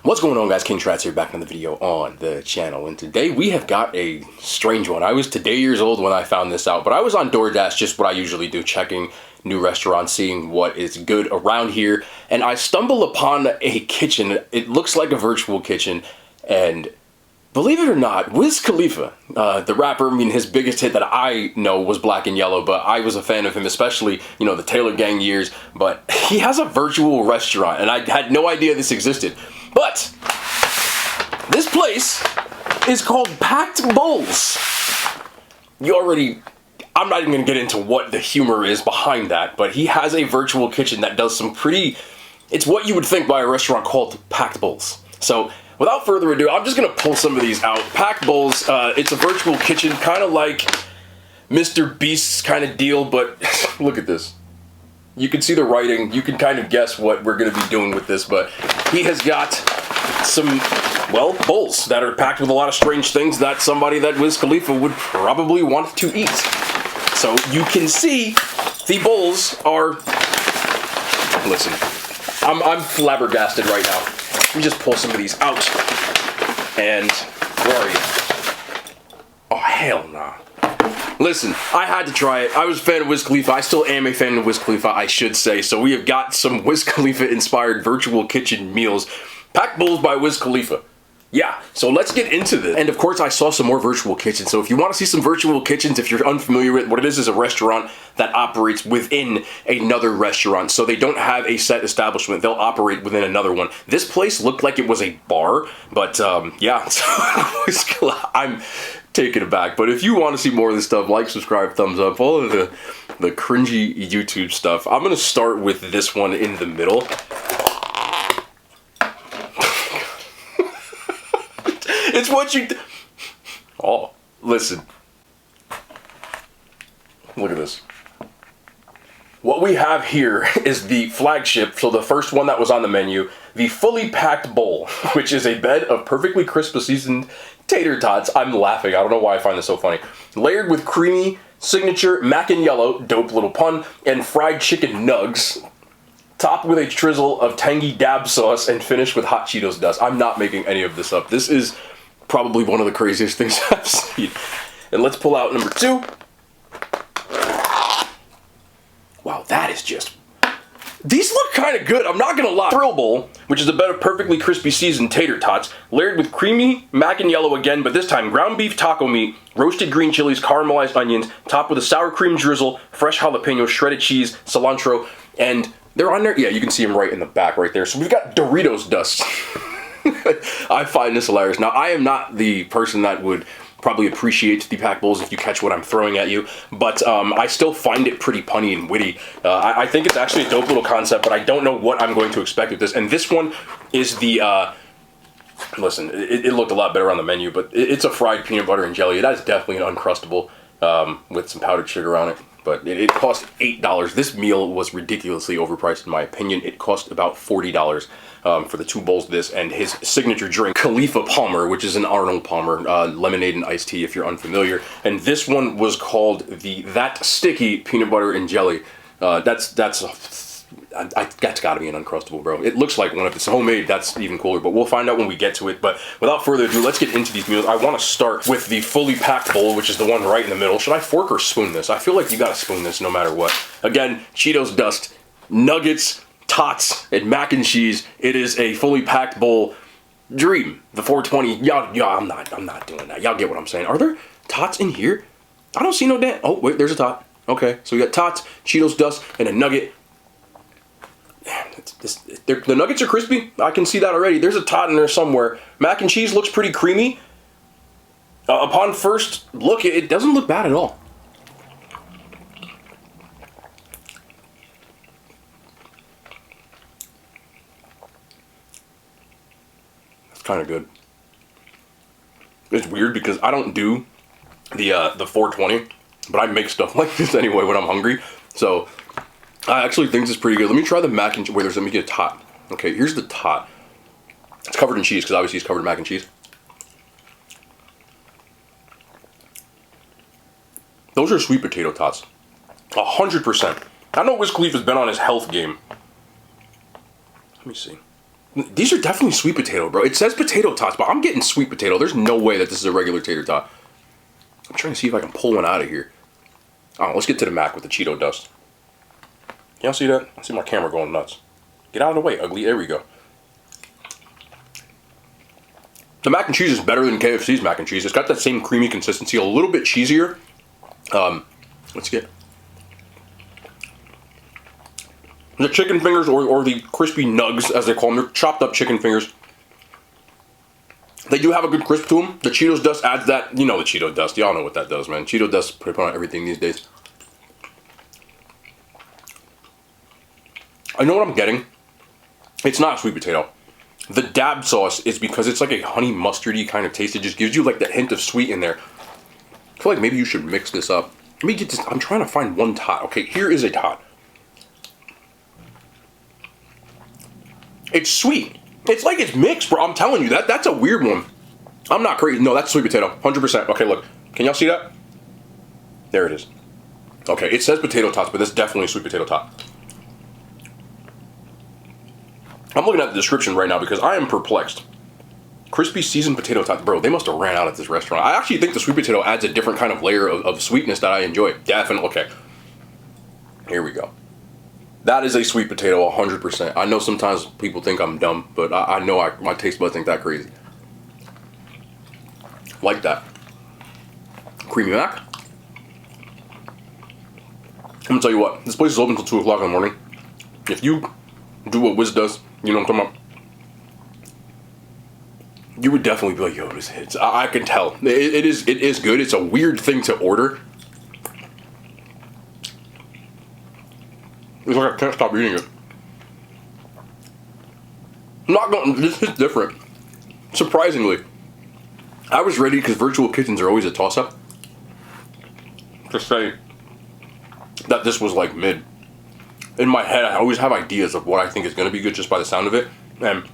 What's going on, guys? King Trats here, back on the video on the channel, and today we have got a strange one. I was today years old when I found this out, but I was on DoorDash, just what I usually do, checking new restaurants, seeing what is good around here, and I stumble upon a kitchen. It looks like a virtual kitchen, and believe it or not, Wiz Khalifa, the rapper, I mean, his biggest hit that I know was Black and Yellow, but I was a fan of him, especially, you know, the Taylor Gang years, but he has a virtual restaurant, and I had no idea this existed. But this place is called Packed Bowls. I'm not even going to get into what the humor is behind that, but he has a virtual kitchen that does some it's what you would think by a restaurant called Packed Bowls. So without further ado, I'm just going to pull some of these out. Packed Bowls, it's a virtual kitchen, kind of like Mr. Beast's kind of deal, but look at this. You can see the writing, you can kind of guess what we're going to be doing with this, but he has got some, well, bowls that are packed with a lot of strange things that somebody that Wiz Khalifa would probably want to eat. So you can see the bowls are, listen, I'm flabbergasted right now. Let me just pull some of these out, and where are you? Oh, hell nah. Listen, I had to try it. I was a fan of Wiz Khalifa. I still am a fan of Wiz Khalifa, I should say. So we have got some Wiz Khalifa-inspired virtual kitchen meals. Packed Bowls by Wiz Khalifa. Yeah, so let's get into this. And of course, I saw some more virtual kitchens. So if you want to see some virtual kitchens, if you're unfamiliar with what it is a restaurant that operates within another restaurant. So they don't have a set establishment. They'll operate within another one. This place looked like it was a bar, but yeah, so I'm taken aback. But if you want to see more of this stuff, like, subscribe, thumbs up, all of the cringy YouTube stuff. I'm going to start with this one in the middle. It's what you... Oh, listen. Look at this. What we have here is the flagship, so the first one that was on the menu, the fully packed bowl, which is a bed of perfectly crisp seasoned tater tots. I'm laughing. I don't know why I find this so funny. Layered with creamy, signature mac and yellow, dope little pun, and fried chicken nugs. Topped with a drizzle of tangy dab sauce and finished with hot Cheetos dust. I'm not making any of this up. This is probably one of the craziest things I've seen. And let's pull out number two. Wow, that is just... These look kind of good, I'm not gonna lie. Thrill Bowl, which is a bed of perfectly crispy seasoned tater tots, layered with creamy mac and yellow again, but this time ground beef taco meat, roasted green chilies, caramelized onions, topped with a sour cream drizzle, fresh jalapeno, shredded cheese, cilantro, and they're on there. Yeah, you can see them right in the back right there. So we've got Doritos dust. I find this hilarious. Now, I am not the person that would probably appreciate the packed bowls if you catch what I'm throwing at you, but I still find it pretty punny and witty. I think it's actually a dope little concept, but I don't know what I'm going to expect with this. And this one is the, listen, it looked a lot better on the menu, but it's a fried peanut butter and jelly. That is definitely an Uncrustable with some powdered sugar on it. But it cost $8. This meal was ridiculously overpriced in my opinion. It cost about $40 for the two bowls of this and his signature drink, Khalifa Palmer, which is an Arnold Palmer lemonade and iced tea if you're unfamiliar. And this one was called the That Sticky Peanut Butter and Jelly. That's gotta be an Uncrustable, bro. It looks like one. If it's homemade, that's even cooler, but we'll find out when we get to it. But without further ado, let's get into these meals. I want to start with the fully packed bowl, which is the one right in the middle. Should I fork or spoon this? I feel like you gotta spoon this no matter what. Again, Cheetos dust, nuggets, tots, and mac and cheese. It is a fully packed bowl. Dream. The 420. Y'all, I'm not doing that. Y'all get what I'm saying. Are there tots in here? I don't see no damn. Oh, wait, there's a tot. Okay, so we got tots, Cheetos dust, and a nugget. The nuggets are crispy. I can see that already. There's a tot in there somewhere. Mac and cheese looks pretty creamy. Upon first look, it doesn't look bad at all. That's kind of good. It's weird because I don't do the 420, but I make stuff like this anyway when I'm hungry. So I actually think this is pretty good. Let me try the mac and cheese. Wait, let me get a tot. Okay, here's the tot. It's covered in cheese, because obviously it's covered in mac and cheese. Those are sweet potato tots. 100%. I know Wiz Khalifa's been on his health game. Let me see. These are definitely sweet potato, bro. It says potato tots, but I'm getting sweet potato. There's no way that this is a regular tater tot. I'm trying to see if I can pull one out of here. Oh, let's get to the mac with the Cheeto dust. Y'all see that? I see my camera going nuts. Get out of the way, ugly. There we go. The mac and cheese is better than KFC's mac and cheese. It's got that same creamy consistency, a little bit cheesier. Let's get the chicken fingers or the crispy nugs, as they call them. They're chopped up chicken fingers. They do have a good crisp to them. The Cheetos dust adds that. You know the Cheeto dust. Y'all know what that does, man. Cheeto dust put on everything these days. I know what I'm getting. It's not sweet potato. The dab sauce is because it's like a honey mustardy kind of taste. It just gives you like that hint of sweet in there. I feel like maybe you should mix this up. Let me get this. I'm trying to find one tot. Okay, here is a tot. It's sweet. It's like it's mixed, bro. I'm telling you, that's a weird one. I'm not crazy. No, that's sweet potato. 100%. Okay, look. Can y'all see that? There it is. Okay, it says potato tots, but that's definitely a sweet potato tot. I'm looking at the description right now because I am perplexed. Crispy seasoned potato tots. Bro, they must have ran out at this restaurant. I actually think the sweet potato adds a different kind of layer of sweetness that I enjoy. Definitely. Okay. Here we go. That is a sweet potato, 100%. I know sometimes people think I'm dumb, but I know my taste buds ain't that crazy. Like that. Creamy mac. I'm gonna tell you what, this place is open until 2 o'clock in the morning. If you do what Wiz does, you know what I'm talking about? You would definitely be like, yo, this hits. I can tell. It is good. It's a weird thing to order. It's like I can't stop eating it. I'm not going. This is different. Surprisingly, I was ready because virtual kitchens are always a toss-up. To say that this was like mid. In my head, I always have ideas of what I think is going to be good just by the sound of it, and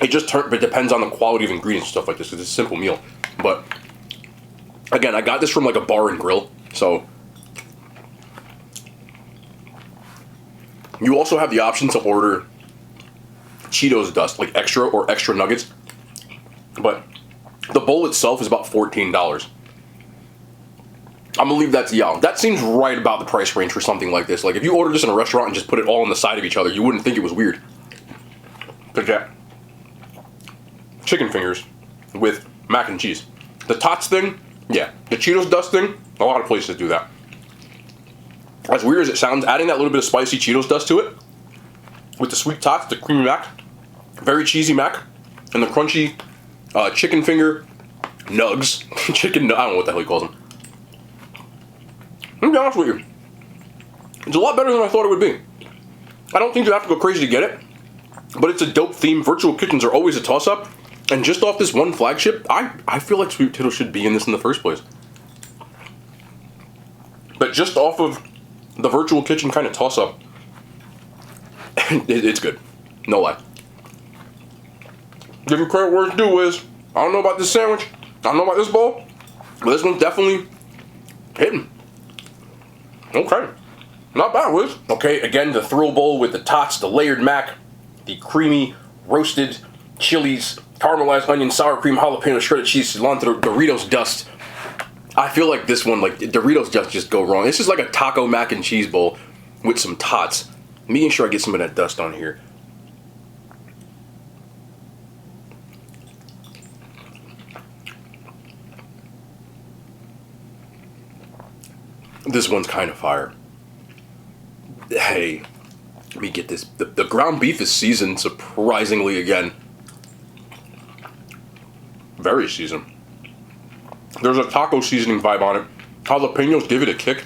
it just but it depends on the quality of ingredients and stuff like this. Because it's a simple meal, but again, I got this from like a bar and grill, so. You also have the option to order Cheetos dust, like extra or extra nuggets. But the bowl itself is about $14. I'm gonna leave that to y'all. That seems right about the price range for something like this. Like if you order this in a restaurant and just put it all on the side of each other, you wouldn't think it was weird. But yeah, chicken fingers with mac and cheese. The tots thing, yeah. The Cheetos dust thing, a lot of places do that. As weird as it sounds, adding that little bit of spicy Cheetos dust to it, with the sweet tots, the creamy mac, very cheesy mac, and the crunchy chicken finger nugs. I don't know what the hell he calls them. I'm gonna be honest with you. It's a lot better than I thought it would be. I don't think you have to go crazy to get it, but it's a dope theme. Virtual kitchens are always a toss-up, and just off this one flagship, I feel like sweet potato should be in this in the first place. But just off of the virtual kitchen kind of toss-up, it's good. No lie. Give you credit where it's due, is. I don't know about this sandwich. I don't know about this bowl. But this one's definitely hitting. Okay. Not bad, Wiz. Okay, again, the thrill bowl with the tots, the layered mac, the creamy, roasted chilies, caramelized onion, sour cream, jalapeno, shredded cheese, cilantro, Doritos dust. I feel like this one, like, Doritos just go wrong. This is like a taco mac and cheese bowl with some tots. Making sure I get some of that dust on here. This one's kind of fire. Hey, let me get this. The ground beef is seasoned surprisingly again. Very seasoned. There's a taco seasoning vibe on it. Jalapenos give it a kick.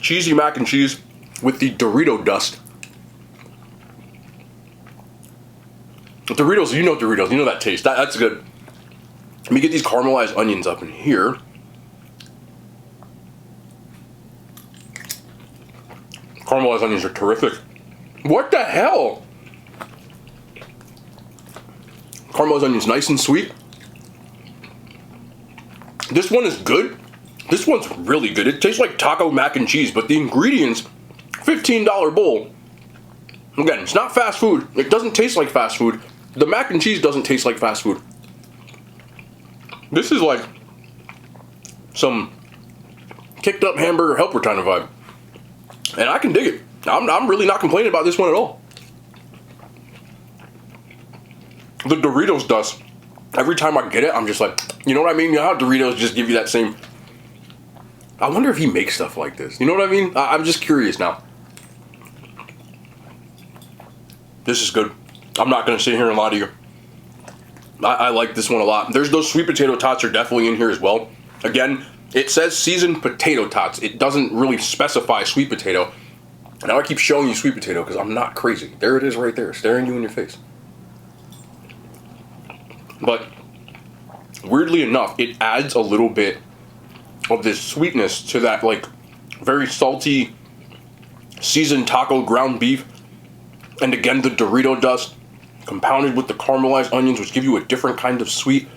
Cheesy mac and cheese with the Dorito dust. Doritos, you know that taste. That's good. Let me get these caramelized onions up in here. Caramelized onions are terrific. What the hell? Caramelized onions, nice and sweet. This one is good. This one's really good. It tastes like taco mac and cheese, but the ingredients, $15 bowl. Again, it's not fast food. It doesn't taste like fast food. The mac and cheese doesn't taste like fast food. This is like some kicked up hamburger helper kind of vibe. And I can dig it. I'm really not complaining about this one at all. The Doritos dust, every time I get it, I'm just like, you know what I mean? You know how Doritos just give you that same... I wonder if he makes stuff like this. You know what I mean? I'm just curious now. This is good. I'm not going to sit here and lie to you. I like this one a lot. There's those sweet potato tots are definitely in here as well. Again, it says seasoned potato tots. It doesn't really specify sweet potato. Now I keep showing you sweet potato because I'm not crazy. There it is right there, staring you in your face. But weirdly enough, it adds a little bit of this sweetness to that like very salty seasoned taco ground beef. And again, the Dorito dust compounded with the caramelized onions, which give you a different kind of sweet.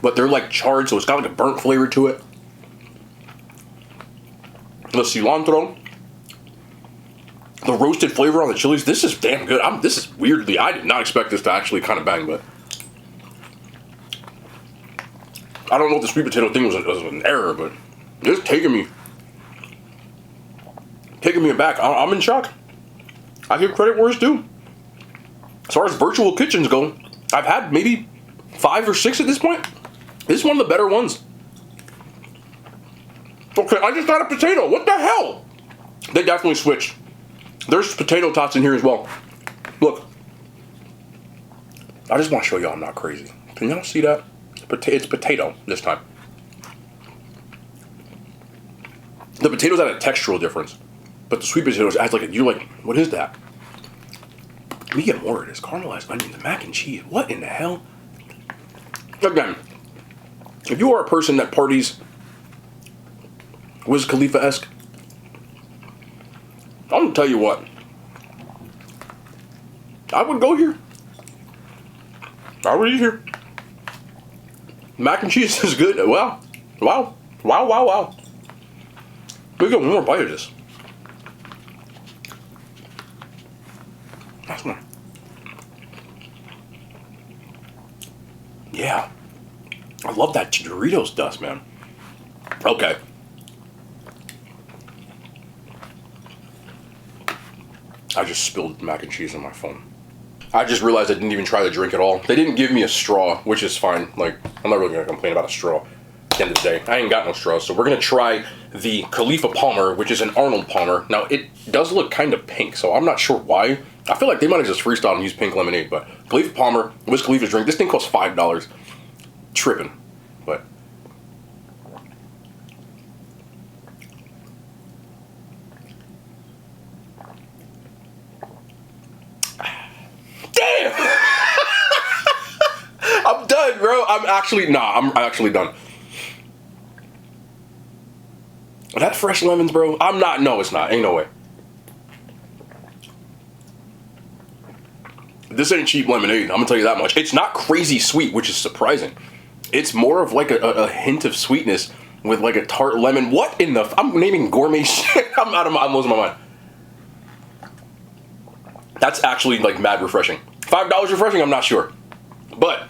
But they're like charred, so it's got like a burnt flavor to it. The cilantro. The roasted flavor on the chilies. This is damn good. This is weirdly, I did not expect this to actually kind of bang, but I don't know if the sweet potato thing was an error, but it's taking me aback. I'm in shock. I give credit where it's due. As far as virtual kitchens go, I've had maybe 5 or 6 at this point. This is one of the better ones. Okay, I just got a potato. What the hell? They definitely switched. There's potato tots in here as well. Look. I just want to show y'all I'm not crazy. Can y'all see that? It's potato this time. The potatoes had a textural difference. But the sweet potatoes add like, you're like, what is that? Let me get more of this. Caramelized onions, the mac and cheese. What in the hell? Again, if you are a person that parties Wiz Khalifa-esque, I'm gonna tell you what. I would go here. I would eat here. Mac and cheese is good. Wow. Wow. Wow, wow, wow. We get one more bite of this. That's one. Yeah. I love that Doritos dust, man. Okay. I just spilled mac and cheese on my phone. I just realized I didn't even try the drink at all. They didn't give me a straw, which is fine. Like, I'm not really gonna complain about a straw at the end of the day. I ain't got no straw, so we're gonna try the Khalifa Palmer, which is an Arnold Palmer. Now, it does look kind of pink, so I'm not sure why. I feel like they might have just freestyled and used pink lemonade, but Khalifa Palmer, Wiz Khalifa's drink, this thing costs $5. Tripping, but... Damn! I'm done, bro. I'm actually done. Are that fresh lemons, bro? I'm not. No, it's not. Ain't no way. This ain't cheap lemonade. I'm gonna tell you that much. It's not crazy sweet, which is surprising. It's more of like a hint of sweetness with like a tart lemon. What in the? I'm naming gourmet shit. I'm losing my mind. That's actually like mad refreshing. $5 refreshing, I'm not sure. But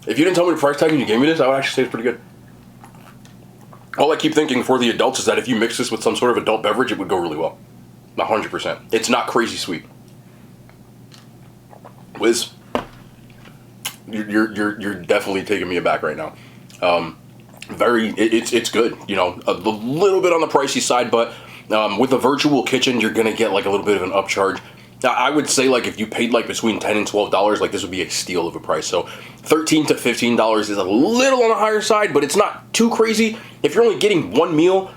if you didn't tell me the price tag and you gave me this, I would actually say it's pretty good. All I keep thinking for the adults is that if you mix this with some sort of adult beverage, it would go really well. 100%. It's not crazy sweet. Wiz, you're definitely taking me aback right now. It's good. You know, a little bit on the pricey side, but with a virtual kitchen, you're gonna get like a little bit of an upcharge. Now, I would say, like, if you paid, like, between $10 and $12, like, this would be a steal of a price. So, $13 to $15 is a little on the higher side, but it's not too crazy. If you're only getting one meal,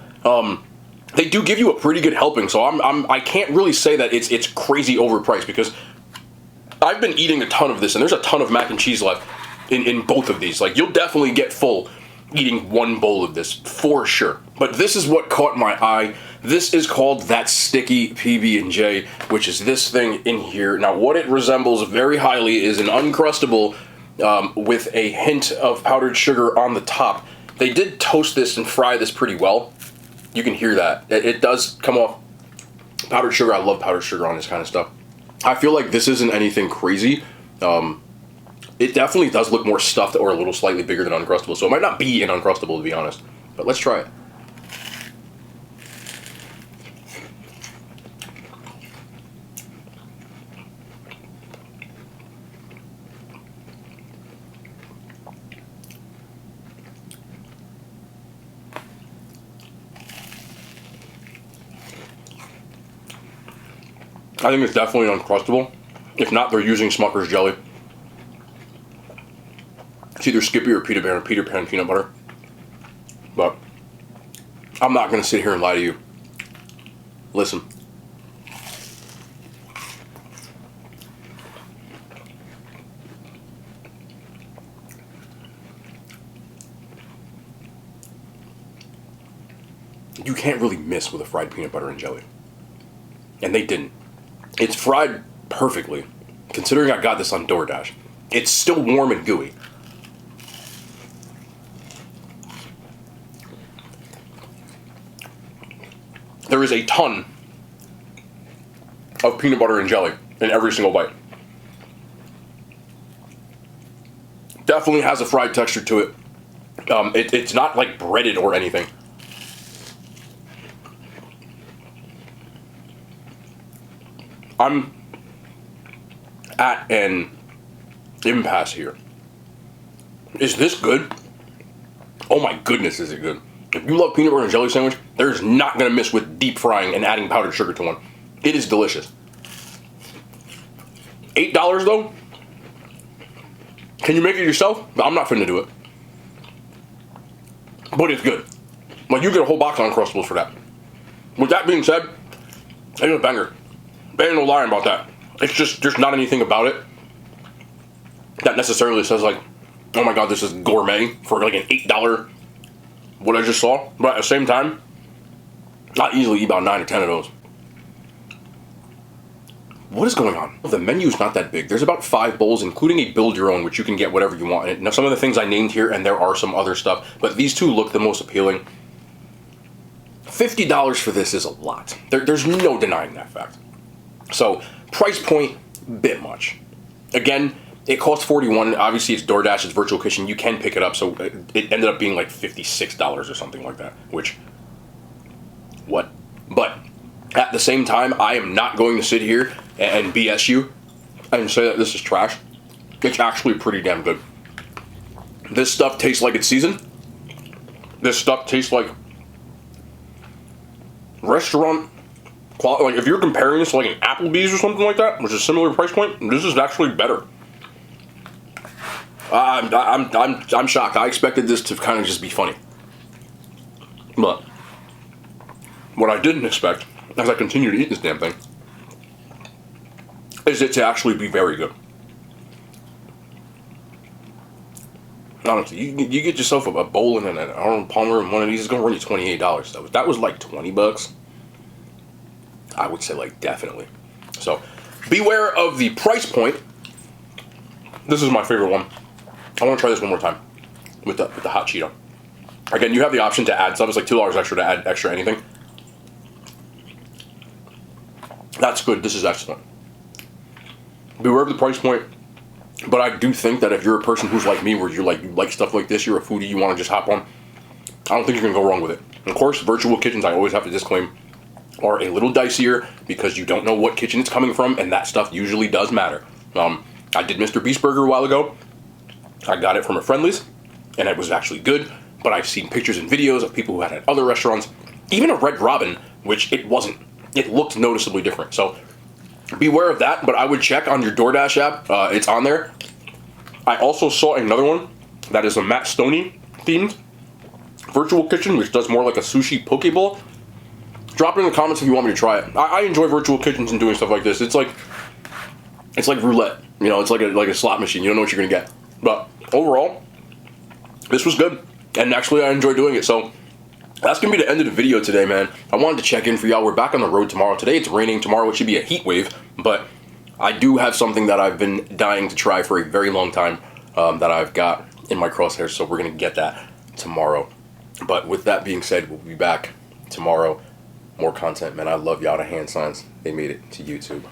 they do give you a pretty good helping. So, I can't really say that it's crazy overpriced, because I've been eating a ton of this, and there's a ton of mac and cheese left in both of these. Like, you'll definitely get full eating one bowl of this, for sure. But this is what caught my eye. This is called That Sticky PB&J, which is this thing in here. Now, what it resembles very highly is an Uncrustable with a hint of powdered sugar on the top. They did toast this and fry this pretty well. You can hear that. It does come off powdered sugar. I love powdered sugar on this kind of stuff. I feel like this isn't anything crazy. It definitely does look more stuffed or a little slightly bigger than Uncrustable, so it might not be an Uncrustable, to be honest. But let's try it. I think it's definitely Uncrustable. If not, they're using Smucker's jelly. It's either Skippy or Peter Pan peanut butter. But I'm not going to sit here and lie to you. Listen. You can't really miss with a fried peanut butter and jelly. And they didn't. It's fried perfectly, considering I got this on DoorDash. It's still warm and gooey. There is a ton of peanut butter and jelly in every single bite. Definitely has a fried texture to it. It's not like breaded or anything. I'm at an impasse here. Is this good? Oh my goodness, is it good. If you love peanut butter and jelly sandwich, there's not going to miss with deep frying and adding powdered sugar to one. It is delicious. $8 though? Can you make it yourself? I'm not finna do it. But it's good. Like, you get a whole box of Uncrustables for that. With that being said, it's a banger. There ain't no lying about that. It's just, there's not anything about it that necessarily says like, oh my god, this is gourmet for like an $8 what I just saw. But at the same time, I'll easily eat about 9 or 10 of those. What is going on? The menu's not that big. There's about 5 bowls, including a build your own, which you can get whatever you want in it. Now, some of the things I named here, and there are some other stuff, but these two look the most appealing. $50 for this is a lot. There's no denying that fact. So, price point, bit much. Again, it costs $41. Obviously, it's DoorDash, it's Virtual Kitchen. You can pick it up, so it ended up being like $56 or something like that. Which, what? But at the same time, I am not going to sit here and BS you and say that this is trash. It's actually pretty damn good. This stuff tastes like it's seasoned. This stuff tastes like restaurant quality. Like, if you're comparing this to like an Applebee's or something like that, which is a similar price point, this is actually better. I'm shocked. I expected this to kind of just be funny. But what I didn't expect, as I continue to eat this damn thing, is it to actually be very good. Honestly, you get yourself a bowl and an Arnold Palmer, and one of these is going to run you $28. So if that was like $20, I would say like definitely. So beware of the price point. This is my favorite one. I want to try this one more time with the hot Cheeto. Again, you have the option to add stuff. It's like $2 extra to add extra anything. That's good. This is excellent. Beware of the price point. But I do think that if you're a person who's like me, where you like stuff like this, you're a foodie, you want to just hop on, I don't think you're going to go wrong with it. Of course, virtual kitchens, I always have to disclaim, are a little dicier because you don't know what kitchen it's coming from, and that stuff usually does matter. I did Mr. Beast Burger a while ago. I got it from a Friendly's, and it was actually good, but I've seen pictures and videos of people who had it at other restaurants. Even a Red Robin, which it wasn't. It looked noticeably different. So beware of that, but I would check on your DoorDash app. It's on there. I also saw another one that is a Matt Stoney themed virtual kitchen, which does more like a sushi poke bowl. Drop it in the comments if you want me to try it. I enjoy virtual kitchens and doing stuff like this. It's like roulette. You know, it's like a slot machine. You don't know what you're gonna get. But overall, this was good, and actually I enjoy doing it. So that's gonna be the end of the video today, man. I wanted to check in for y'all. We're back on the road tomorrow. Today it's raining. Tomorrow it should be a heat wave, but I do have something that I've been dying to try for a very long time that I've got in my crosshairs, so we're gonna get that tomorrow. But with that being said, we'll be back tomorrow. More content, man. I love y'all. The hand signs, they made it to YouTube.